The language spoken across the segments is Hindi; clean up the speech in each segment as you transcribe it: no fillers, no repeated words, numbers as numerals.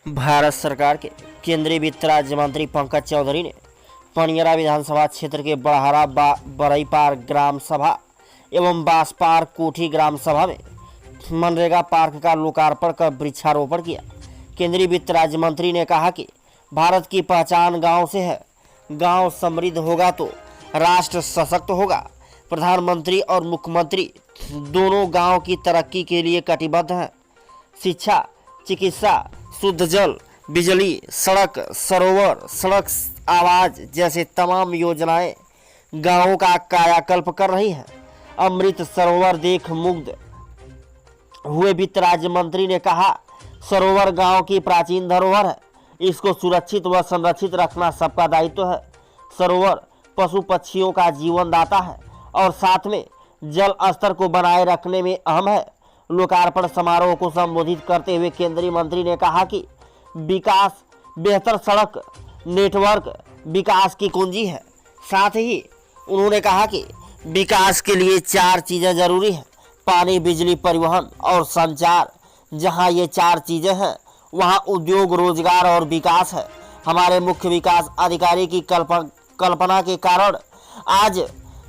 भारत सरकार के केंद्रीय वित्त राज्य मंत्री पंकज चौधरी ने पनियरा विधानसभा क्षेत्र के बड़हरा बरईपार ग्राम सभा एवं बांसपार कोठी ग्राम सभा में मनरेगा पार्क का लोकार्पण कर वृक्षारोपण किया। केंद्रीय वित्त राज्य मंत्री ने कहा कि भारत की पहचान गांव से है, गांव समृद्ध होगा तो राष्ट्र सशक्त होगा। प्रधानमंत्री और मुख्यमंत्री दोनों गांव की तरक्की के लिए कटिबद्ध हैं। शिक्षा, चिकित्सा, शुद्ध जल, बिजली, सड़क, सरोवर, सड़क आवाज जैसे तमाम योजनाएं गांवों का कायाकल्प कर रही हैं। अमृत सरोवर देख मुग्ध हुए वित्त राज्य मंत्री ने कहा, सरोवर गांव की प्राचीन धरोहर है, इसको सुरक्षित व संरक्षित रखना सबका दायित्व है। सरोवर पशु पक्षियों का जीवन दाता है और साथ में जल स्तर को बनाए रखने में अहम है। लोकार्पण समारोह को संबोधित करते हुए केंद्रीय मंत्री ने कहा कि विकास, बेहतर सड़क नेटवर्क विकास की कुंजी है। साथ ही उन्होंने कहा कि विकास के लिए 4 चीज़ें जरूरी हैं: पानी, बिजली, परिवहन और संचार। जहां ये 4 चीज़ें हैं वहां उद्योग, रोजगार और विकास है। हमारे मुख्य विकास अधिकारी की कल्पना के कारण आज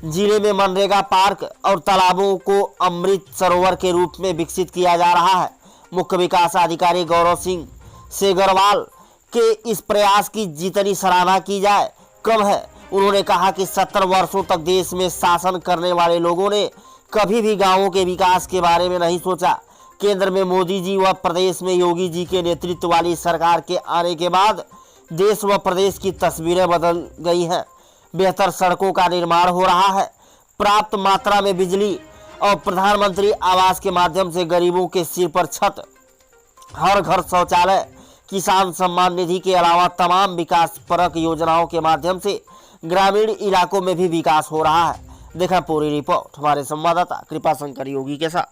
जिले में मनरेगा पार्क और तालाबों को अमृत सरोवर के रूप में विकसित किया जा रहा है। मुख्य विकास अधिकारी गौरव सिंह सेगरवाल के इस प्रयास की जितनी सराहना की जाए कम है। उन्होंने कहा कि 70 वर्षों तक देश में शासन करने वाले लोगों ने कभी भी गांवों के विकास के बारे में नहीं सोचा। केंद्र में मोदी जी व प्रदेश में योगी जी के नेतृत्व वाली सरकार के आने के बाद देश व प्रदेश की तस्वीरें बदल गई हैं। बेहतर सड़कों का निर्माण हो रहा है, पर्याप्त मात्रा में बिजली और प्रधानमंत्री आवास के माध्यम से गरीबों के सिर पर छत, हर घर शौचालय, किसान सम्मान निधि के अलावा तमाम विकास परक योजनाओं के माध्यम से ग्रामीण इलाकों में भी विकास हो रहा है। देखा पूरी रिपोर्ट हमारे संवाददाता कृपा शंकर योगी के साथ।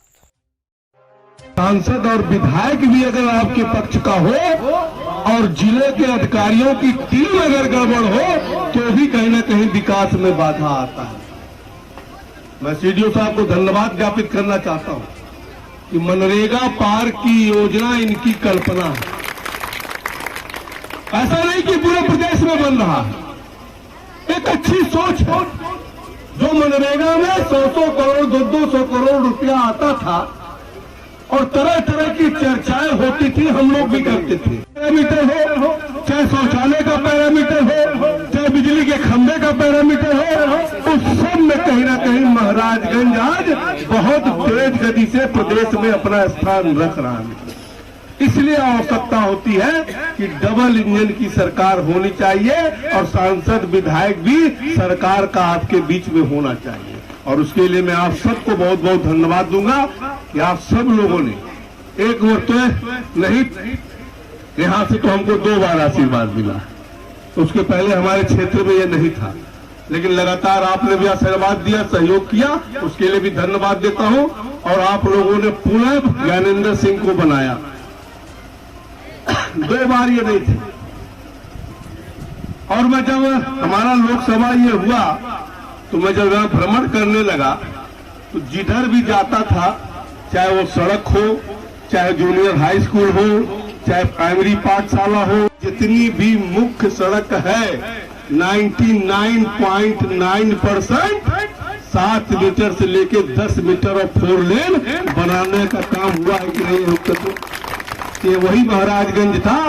सांसद और विधायक भी अगर आपके पक्ष का हो और जिले के अधिकारियों की टीम अगर गड़बड़ हो तो भी कहीं ना कहीं विकास में बाधा आता है। मैं सीडीओ साहब को धन्यवाद ज्ञापित करना चाहता हूं कि मनरेगा पार्क की योजना इनकी कल्पना है। ऐसा नहीं कि पूरे प्रदेश में बन रहा है, एक अच्छी सोच है। जो मनरेगा में 100 करोड़ 200 करोड़ रुपया आता था और तरह तरह की चर्चाएं होती थी, हम लोग भी करते थे। पैरामीटर हो, चाहे शौचालय का पैरामीटर हो, चाहे बिजली के खंभे का पैरामीटर हो, उस सब में कहीं ना कहीं महाराजगंज आज बहुत तेज गति से प्रदेश में अपना स्थान रख रहा है। इसलिए आवश्यकता होती है कि डबल इंजन की सरकार होनी चाहिए और सांसद विधायक भी सरकार का आपके बीच में होना चाहिए। और उसके लिए मैं आप सबको बहुत बहुत धन्यवाद दूंगा कि आप सब लोगों ने एक बार तो नहीं, यहां से तो हमको 2 बार आशीर्वाद मिला, तो उसके पहले हमारे क्षेत्र में ये नहीं था, लेकिन लगातार आपने भी आशीर्वाद दिया, सहयोग किया, उसके लिए भी धन्यवाद देता हूं। और आप लोगों ने पुनः ज्ञानेंद्र सिंह को बनाया, 2 बार ये नहीं थे। और मैं जब हमारा लोकसभा ये हुआ तो मैं जब यहाँ भ्रमण करने लगा तो जिधर भी जाता था, चाहे वो सड़क हो, चाहे जूनियर हाई स्कूल हो, चाहे प्राइमरी पाठशाला हो, जितनी भी मुख्य सड़क है 99.9% 7 मीटर से लेके 10 मीटर और 4 लेन बनाने का काम हुआ है कि नहीं? ये वही महाराजगंज था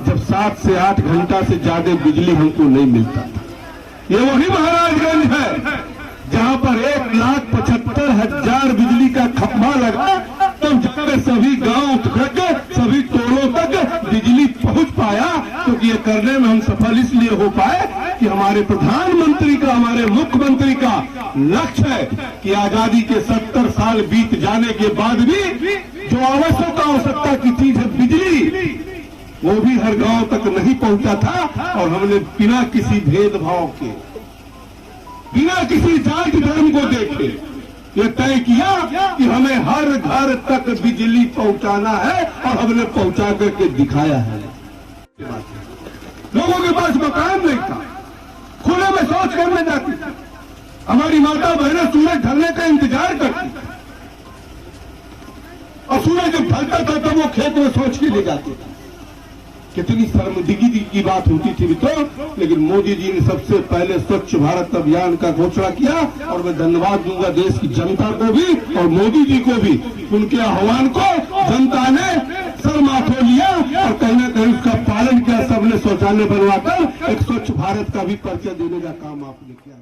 जब 7 से 8 घंटा से ज्यादा बिजली हमको नहीं मिलता था। ये वही महाराजगंज है जहां पर 1,75,000 बिजली का खंभा लगा, तब जाकर सभी गांव तक, सभी टोलों तक बिजली पहुंच पाया। क्योंकि ये करने में हम सफल इसलिए हो पाए कि हमारे प्रधानमंत्री का, हमारे मुख्यमंत्री का लक्ष्य है कि आजादी के 70 साल बीत जाने के बाद भी जो आवश्यकता की चीज है बिजली, वो भी हर गांव तक नहीं पहुंचा था। और हमने बिना किसी भेदभाव के, बिना किसी जाति धर्म को देखे ये तय किया कि हमें हर घर तक बिजली पहुंचाना है और हमने पहुंचा करके दिखाया है। लोगों के पास मकान नहीं था, खुले में शौच करने जाती थी। हमारी माता बहनें सूरज ढलने का इंतजार करती थी और सूरज जब ढलता था तब वो खेत में शौच के लिए जाते थे। कितनी शर्मिंदगी की बात होती थी तो, लेकिन मोदी जी ने सबसे पहले स्वच्छ भारत अभियान का घोषणा किया। और मैं धन्यवाद दूंगा देश की जनता को भी और मोदी जी को भी, उनके आह्वान को जनता ने सर माथे लिया और कहीं ना कहीं उसका पालन किया। सबने शौचालय बनवाकर एक स्वच्छ भारत का भी परिचय देने का काम आपने किया।